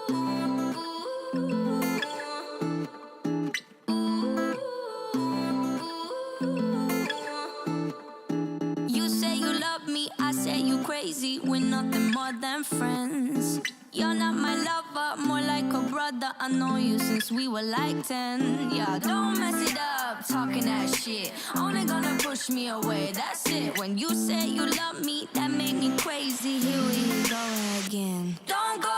You say you love me, I say you crazy. We're nothing more than friends. You're not my lover, more like a brother. I know you since we were like 10. Yeah, don't mess it up, talking that shit. Only gonna push me away, that's it. When you say you love me, that made me crazy. Here we go again. Don't go